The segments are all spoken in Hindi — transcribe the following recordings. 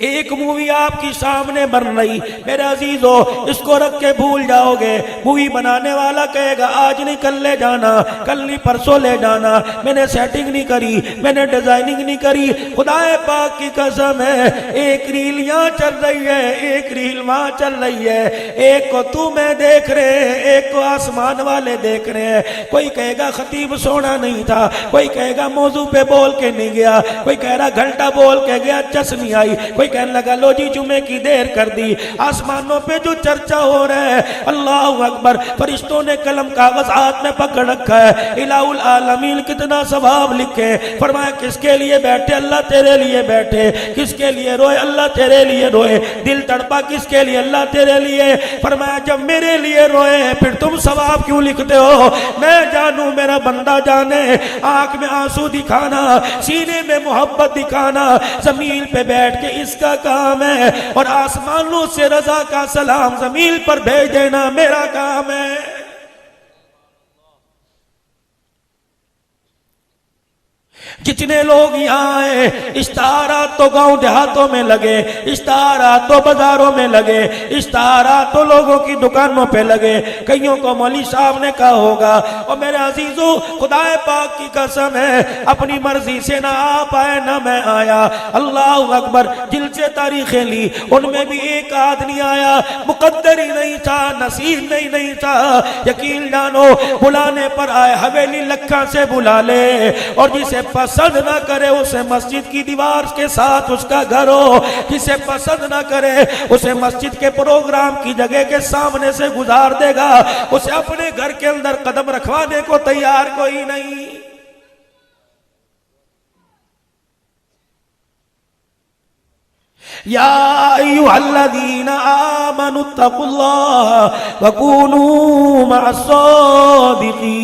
एक मूवी आपकी सामने बन रही, मेरे अजीजो इसको रख के भूल जाओगे। मूवी बनाने वाला कहेगा आज नहीं कल ले जाना, कल नहीं परसों ले जाना, मैंने सेटिंग नहीं करी, मैंने डिजाइनिंग नहीं करी। खुदाए पाक की कसम है, एक रील यहाँ चल रही है, एक रील वहां चल रही है, एक को तू मैं देख रहे हैं, एक को आसमान वाले देख रहे हैं। कोई कहेगा खतीब सोना नहीं था, कोई कहेगा मौजू पे बोल के नहीं गया, कोई कह रहा घंटा बोल के गया चस नहीं आई, कोई कहने लगा लो जी जुमे की देर कर दी। आसमानों पे जो चर्चा हो रहा है, अल्लाह अकबर, फरिश्तों ने कलम कागज हाथ में पकड़ रखा है, इलाहुल आलमीन कितना सवाब लिखे। फरमाया किसके लिए बैठे, अल्लाह तेरे लिए बैठे, किसके लिए रोए, अल्लाह तेरे लिए रोए, दिल तड़पा किसके लिए, अल्लाह तेरे लिए। फरमाया जब मेरे लिए रोए फिर तुम सवाब क्यों लिखते हो, मैं जानू मेरा बंदा जाने। आंख में आंसू दिखाना, सीने में मोहब्बत दिखाना, जमीन पे बैठ के इसका काम है, और आसमानों से रजा का सलाम जमीन पर भेज देना मेरा काम है। जितने लोग यहाँ आए, इश्ताहारात तो गांव देहातों में लगे, इश्ताहारात तो बाजारों में लगे, इश्ताहारात तो लोगों की दुकानों पे लगे। कईयों को मौली साहब ने कहा होगा, और मेरे अजीजों खुदाए पाक की कसम है अपनी मर्जी से ना आ पाए ना मैं आया। अल्लाह अकबर, जिन से तारीखें ली उनमें भी एक आदमी आया, मुकद्दर ही नहीं था, नसीब नहीं था। यकीन जानो बुलाने पर आए, हवेली लखा से बुला ले, और जिसे पसंद ना करे उसे मस्जिद की दीवार के साथ उसका घर हो, जिसे पसंद ना करे उसे मस्जिद के प्रोग्राम की जगह के सामने से गुजार देगा, उसे अपने घर के अंदर कदम रखवाने को तैयार कोई नहीं। या अय्युहल्लज़ीना आमनुत्तकुल्लाह वकूनू मअस्सादिकीन।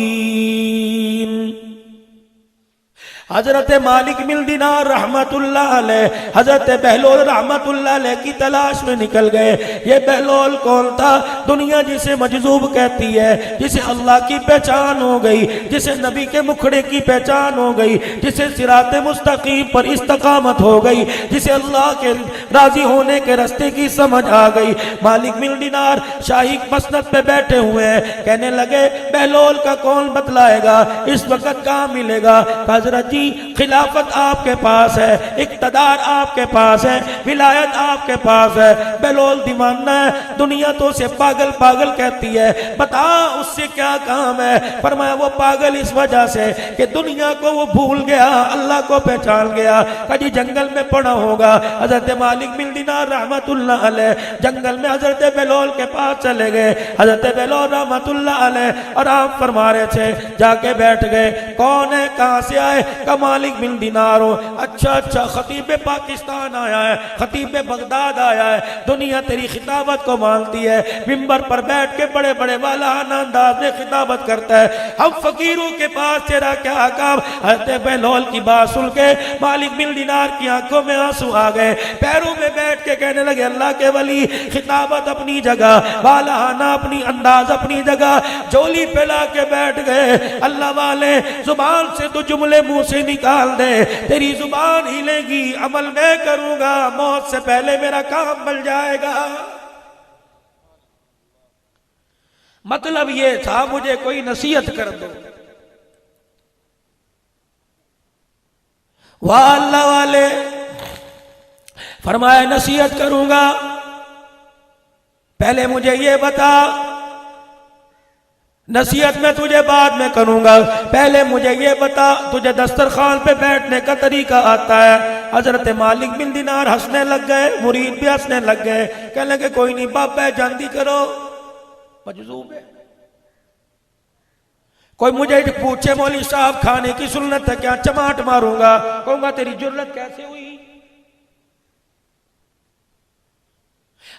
हजरत मालिक बिन दिनार रहमतुल्लाह अलैह हजरत बहलोल रहमतुल्लाह अलैह की तलाश में निकल गए। ये बहलोल कौन था? दुनिया जिसे मजजूब कहती है, जिसे अल्लाह की पहचान हो गई, जिसे नबी के मुखड़े की पहचान हो गई, जिसे सिराते मुस्तकीम पर इस्तकामत हो गई, जिसे अल्लाह के राजी होने के रास्ते की समझ आ गई। मालिक बिन दिनार शाही मसनद पे बैठे हुए हैं, कहने लगे बहलोल का कौन बतलाएगा, इस वक्त कहाँ मिलेगा? हजरत जी खिलाफत आपके पास है, इक्तदार आपके पास है, विलायत आपके पास है। बहलोल दीवाना है, दुनिया तो उसे पागल पागल कहती है, बता उससे क्या काम है? फरमाया वो पागल इस वजह से कि दुनिया को वो भूल गया, अल्लाह को पहचान गया। कभी जंगल में पड़ा होगा। हजरत मालिक बिन दिनार रहमतुल्लाह अलैह जंगल में हजरत बहलोल के पास चले गए। हजरत बहलोल रहमतुल्लाह अलैह आराम फरमा रहे थे, जाके बैठ गए। कौन है, कहां से आए? का मालिक बिन दिनार हो। अच्छा, खतीब पाकिस्तान आया है, खतीब बगदाद आया है, दुनिया तेरी खिताबत को मानती है। मिंबर पर बैठ के बड़े बड़े वालाना अंदाज में खिताबत करता है, हम फकीरों के पास तेरा क्या काम? हजरत बहलोल की बात सुन के मालिक बिन दिनार की आंखों में आंसू आ गए, पैरों में बैठ के कहने लगे अल्लाह के वली, खिताबत अपनी जगह, वालाना अपनी अंदाज अपनी जगह, झोली फैला के बैठ गए। अल्लाह वाले जुबान से तो जुमले मुंह से निकाल दे, तेरी जुबान हिलेगी, अमल मैं करूंगा, मौत से पहले मेरा काम बन जाएगा। मतलब ये था मुझे कोई नसीहत कर दो। वाह अल्लाह वाले, फरमाया नसीहत करूंगा, पहले मुझे ये बता, नसीहत में तुझे बाद में करूंगा, पहले मुझे ये बता तुझे दस्तरखान पे बैठने का तरीका आता है? हजरत मालिक बिन दिनार हंसने लग गए, मुरीद भी हंसने लग गए, कहने लगे कोई नहीं बाबा जल्दी करो, मजजूब है। कोई मुझे पूछे मौली साहब खाने की सुन्नत है क्या? चमाट मारूंगा, कहूंगा तेरी जुर्रत कैसे हुई?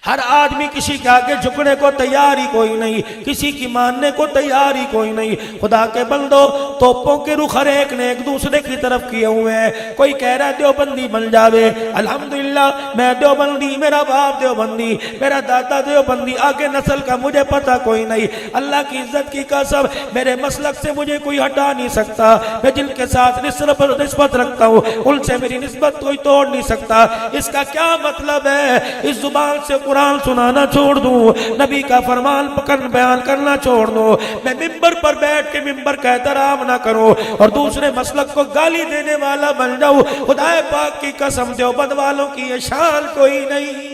हर आदमी किसी के आगे झुकने को तैयार ही कोई नहीं, किसी की मानने को तैयार ही कोई नहीं। खुदा के बंदो, तोपों के रुख हर एक ने एक दूसरे की तरफ किए हुए हैं। कोई कह रहा है देवबंदी बन जावे, अल्हम्दुलिल्लाह अल्हम्दुलिल्लाह मैं देवबंदी, मेरा बाप देवबंदी, मेरा दादा देवबंदी, आगे नस्ल का मुझे पता कोई नहीं। अल्लाह की इज्जत की कसम मेरे मसलक से मुझे कोई हटा नहीं सकता। मैं जिनके साथ निस्बत रखता हूँ उनसे मेरी निस्बत कोई तोड़ नहीं सकता। इसका क्या मतलब है? इस जुबान से कुरान सुनाना छोड़ दूं, नबी का फरमान बयान करना छोड़ दूं, मैं मिंबर पर बैठ के मिंबर का एहतराम ना करूं और दूसरे मसलक को गाली देने वाला बन जाऊं, खुदाए पाक की कसम देवबंद वालों की ये शान कोई नहीं।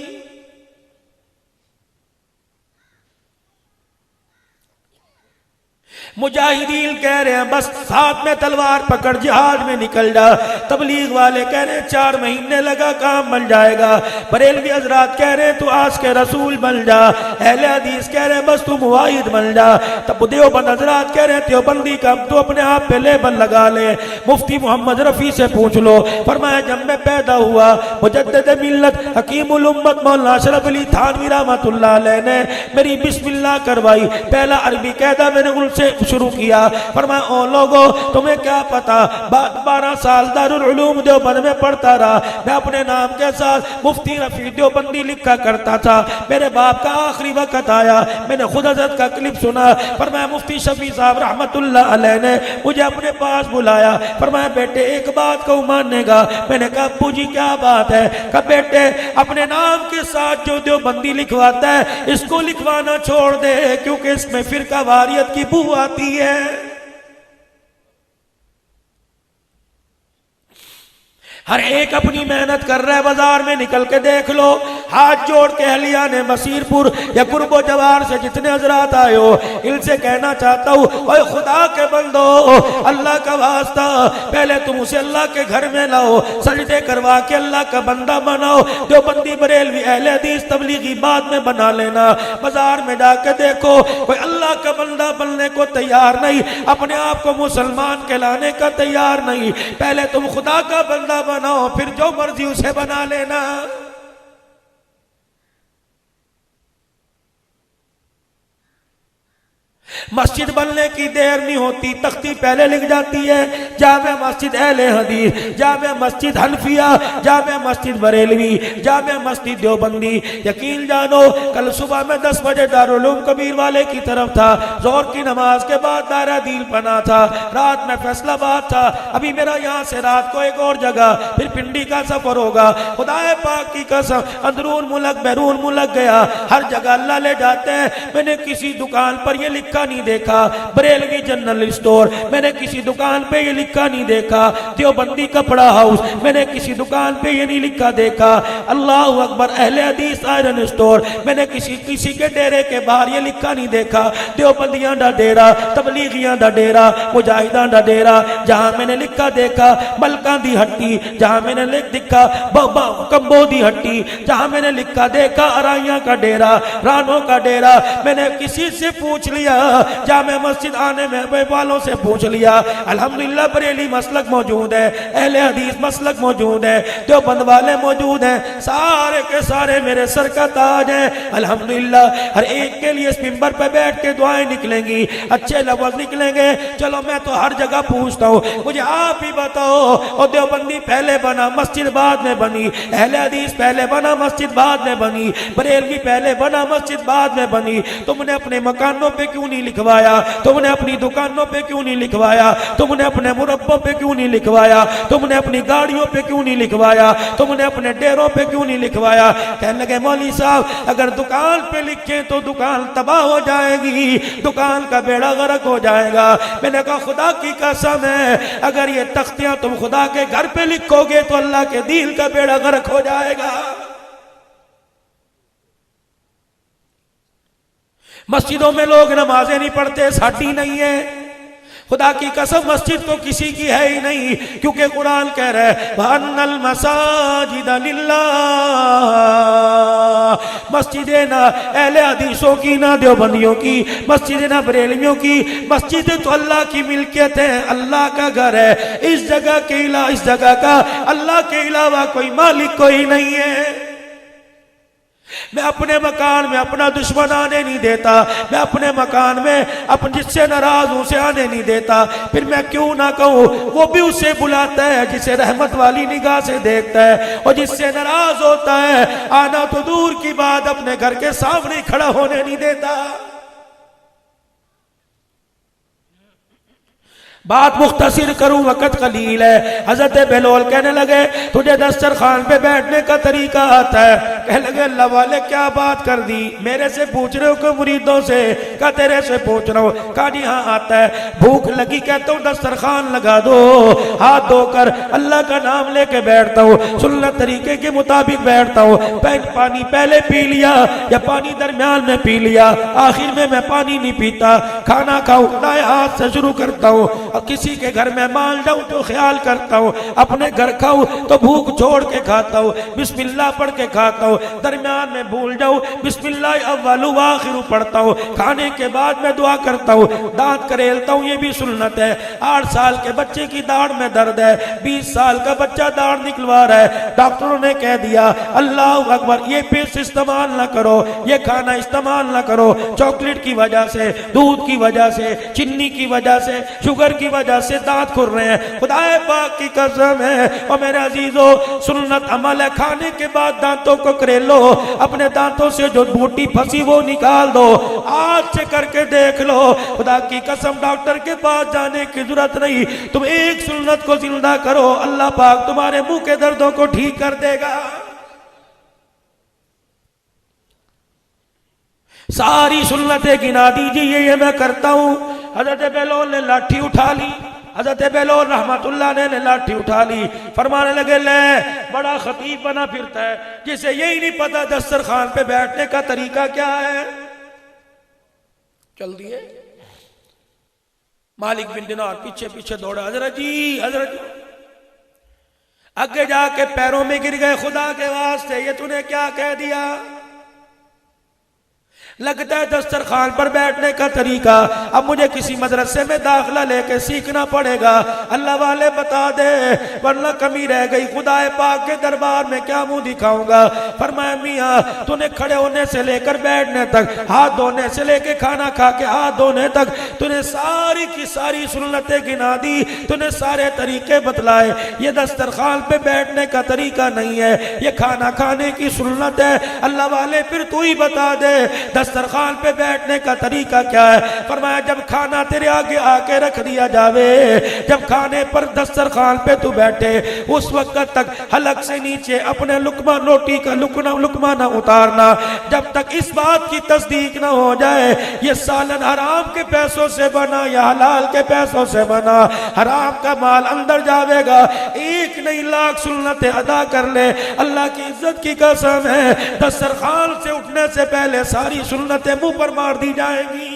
मुजाहिदीन कह रहे हैं बस हाथ में तलवार पकड़ जिहाद में निकल जा। तबलीग वाले कह रहे हैं 4 महीने लगा काम बन जाएगा। बरेलवी हजरात कह रहे हैं तू आज के रसूल बन जा। अहले हदीस कह रहे हैं बस तू मुवाहिद बन जा। तब देवबंद हजरात कह रहे हैं देवबंदी का तू अपने आप पे लेबल लगा ले। मुफ्ती मोहम्मद रफी से पूछ लो, फरमाया जब मैं पैदा हुआ मुजद्दिद मिल्लत हकीमुल उम्मत मौलाना अशरफ अली थानवी रहमतुल्लाह अलैह ने मेरी बिस्मिल्लाह करवाई। पहला अरबी कहता मैंने उनसे शुरू किया। फरमाया ओ लोगो तुम्हें क्या पता, 12 साल दारुल उलूम देवबंद में पढ़ता रहा। मैं अपने नाम के साथ मुफ्ती रफी देवबंदी लिखा करता था। मेरे बाप का आखिरी वक्त आया, मैंने खुद हज़रत का क्लिप सुना। फरमाया मुफ्ती शफी साहब रहमतुल्लाह अलैह ने मुझे अपने पास बुलाया। फरमाया बेटे एक बात को मानेगा? मैंने कहा अब्बू जी क्या बात है? कहा बेटे अपने नाम के साथ जो देवबंदी लिखवाता है इसको लिखवाना छोड़ दे, क्योंकि इसमें फिरका वारियत की बू आती है। हर एक अपनी मेहनत कर रहा है, बाजार में निकल के देख लो, हाथ जोड़ के अहलिया ने मसीरपुर या कुर्बो जवार से जितने हजरात आए हो इनसे कहना चाहता हूँ ओए खुदा के बंदो, अल्लाह का वास्ता पहले तुम उसे अल्लाह के घर में लाओ, सजदे करवा के अल्लाह का बंदा बनाओ। देवबंदी बरेलवी अहले हदीस तबलीगी बाद में बना लेना। बाजार में जाके देखो कोई अल्लाह का बंदा बनने को तैयार नहीं, अपने आप को मुसलमान कहलाने का तैयार नहीं। पहले तुम खुदा का बंदा बनाओ, फिर जो मर्जी उसे बना लेना। मस्जिद बनने की देर नहीं होती, तख्ती पहले लिख जाती है जामे मस्जिद अहले हदीस, जामे मस्जिद हनफिया, जामे मस्जिद बरेलवी, जामे मस्जिद देवबंदी। यकीन जानो कल सुबह में 10 बजे दारुल उलूम कबीर वाले की तरफ था, जोहर की नमाज के बाद दायरा दील बना था, रात में फैसलाबाद था, अभी मेरा यहाँ से रात को एक और जगह फिर पिंडी का सफर होगा। खुदाए पाक की कसम अंदरून मुल्क बैरून मुल्क गया, हर जगह अल्लाह ले जाते हैं। मैंने किसी दुकान पर यह लिखा नहीं देखा बरेलवी जनरल स्टोर, मैंने किसी दुकान पे ये लिखा नहीं देखा देवबंदी कपड़ा हाउस, मैंने किसी दुकान पे ये नहीं लिखा देखा अल्लाह अकबर अहले हदीस आयरन स्टोर, मैंने किसी के डेरे के बाहर ये लिखा नहीं देखा देवबंदियां दा डेरा, तबलीगियां दा डेरा, मुजाहिदां दा डेरा। जहां मैंने लिखा देखा मलका दी हट्टी, जहां मैंने लिख देखा कंबो दी हट्टी, जहां मैंने लिखा देखा अराइयां का डेरा, रानों का डेरा। मैंने किसी से पूछ लिया, जामे मस्जिद आने में वालों से पूछ लिया, अल्हम्दुलिल्लाह बरेली मसलक मौजूद है, अहले हदीस मसलक मौजूद है, देवबंद वाले मौजूद हैं, सारे के सारे मेरे सर का ताज है। अल्हम्दुलिल्लाह हर एक के लिए इस मिंबर पे बैठ के दुआएं निकलेंगी, अच्छे लफ्ज़ निकलेंगे। चलो मैं तो हर जगह पूछता हूँ, मुझे आप ही बताओ और देवबंदी पहले बना मस्जिद बाद में बनी, अहले हदीस पहले बना मस्जिद बाद में बनी, बरेलवी पहले बना मस्जिद बाद में बनी, तुमने अपने मकानों पे क्यों नहीं लिखवाया? तुमने अपनी दुकानों पे क्यों नहीं लिखवाया? तुमने अपने मुरब्बों पे क्यों नहीं लिखवाया? तुमने अपनी गाड़ियों पे क्यों नहीं लिखवाया? तुमने अपने डेरों पे क्यों नहीं लिखवाया? कहने लगे मौली साहब अगर दुकान पे लिखे तो दुकान तबाह हो जाएगी, दुकान का बेड़ा गर्क हो जाएगा। मैंने कहा खुदा की कसम है अगर ये तख्तियां तुम खुदा के घर पे लिखोगे तो अल्लाह के दीन का बेड़ा गर्क हो जाएगा। मस्जिदों में लोग नमाजें नहीं पढ़ते, साटी नहीं है, खुदा की कसम मस्जिद तो किसी की है ही नहीं, क्योंकि कुरान कह रहा है वअन्नल मसाजिद लिल्लाह, मस्जिदें ना अहले हदीसों की ना देवबंदियों की, मस्जिदें ना बरेलवियों की, मस्जिद तो अल्लाह की मिल्कियत है, अल्लाह का घर है। इस जगह के अलावा इस जगह का अल्लाह के अलावा कोई मालिक कोई नहीं है। मैं अपने मकान में अपना दुश्मन आने नहीं देता, मैं अपने मकान में अपन जिससे नाराज हूं उसे आने नहीं देता। फिर मैं क्यों ना कहूं, वो भी उसे बुलाता है जिसे रहमत वाली निगाह से देखता है, और जिससे नाराज होता है आना तो दूर की बात अपने घर के सामने खड़ा होने नहीं देता। बात मुख्तसिर करूं, वक़्त कलील है। हजरत बेलोल कहने लगे तुझे दस्तरखान पे बैठने का तरीका आता है? कहने लगे अल्लाह वाले क्या बात कर दी, मेरे से पूछ रहे हो कि मुरीदों से? क्या तेरे से पूछ रहा हूं? कहा नहीं हाँ आता है। भूख लगी, कहता हूँ दस्तरखान लगा दो, हाथ धोकर अल्लाह का नाम लेके बैठता हूँ, सुन्नत तरीके के मुताबिक बैठता हूँ। पानी पहले पी लिया या पानी दरमियान में पी लिया, आखिर में मैं पानी नहीं पीता। खाना खाऊं दाएं हाथ से शुरू करता हूँ, और किसी के घर में मान जाऊं तो ख्याल करता हूं, अपने घर खाऊं तो भूख छोड़ के खाता हूं, बिस्मिल्लाह पढ़ के खाता हूं। दरमियान में भूल जाऊं बिस्मिल्लाह अव्वलु व आखिरु पढ़ता हूं। खाने के बाद मैं दुआ करता हूं, दांत करेलता हूं, ये भी सुन्नत है। 8 साल के बच्चे की दाढ़ में दर्द है, 20 साल का बच्चा दाढ़ निकलवा रहा है, डॉक्टरों ने कह दिया अल्लाह अकबर, ये पेस्ट इस्तेमाल ना करो, ये खाना इस्तेमाल ना करो, चॉकलेट की वजह से, दूध की वजह से, चीनी की वजह से, शुगर की वजह से दांत खुर रहे हैं। खुदाए पाक की कसम है और मेरे अजीजों, सुन्नत अमल है, खाने के बाद दांतों को करेलो, अपने दांतों से जो बूटी फंसी वो निकाल दो, आज से करके देख लो। खुदा की कसम डॉक्टर के पास जाने की जरूरत नहीं, तुम एक सुन्नत को जिंदा करो, अल्लाह पाक तुम्हारे मुंह के दर्दों को ठीक कर देगा। सारी सुन्नतें गिना दीजिए, ये मैं करता हूं। हजरत बेलोल ने लाठी उठा ली, हजरत बेलोल रहमतुल्लाह ने लाठी उठा ली, फरमाने लगे ले बड़ा खतीब बना फिरता है, जिसे यही नहीं पता दस्तरखान पे बैठने का तरीका क्या है। चल दिए। मालिक बिन दिनार पीछे पीछे दौड़ा, हजरत जी हजरत जी। आगे जाके पैरों में गिर गए, खुदा के वास्ते ये तूने क्या कह दिया? लगता है दस्तरखान पर बैठने का तरीका अब मुझे किसी मदरसे में दाखिला लेके सीखना पड़ेगा। अल्लाह वाले बता दे वरना कमी रह गई, खुदाए पाक के दरबार में क्या मुंह दिखाऊंगा। फरमाया मियां तूने खड़े होने से लेकर बैठने तक, हाथ धोने से लेकर खाना खा के हाथ धोने तक, तूने सारी की सारी सुन्नतें गिना दी, तूने सारे तरीके बतलाए। ये दस्तरखान पे बैठने का तरीका नहीं है, ये खाना खाने की सुन्नत है। अल्लाह वाले फिर तू ही बता दे दस्तरखान पे बैठने का तरीका क्या है। फरमाया जब खाना तेरे आगे आके रख दिया जावे, जब खाने पर दस्तरखान पे तू बैठे, उस वक्त तक हलक से नीचे अपने लुकमा रोटी का लुकमा ना उतारना, जब तक इस बात की तस्दीक ना हो जाए ये सालन हराम के पैसों से बना या हलाल के पैसों से बना। हराम का माल अंदर जावेगा, एक नहीं लाख सुन्नतें अदा कर ले, अल्लाह की इज्जत की कसम है दस्तरखान से उठने से पहले सारी सुन्नतें मुंह पर मार दी जाएंगी।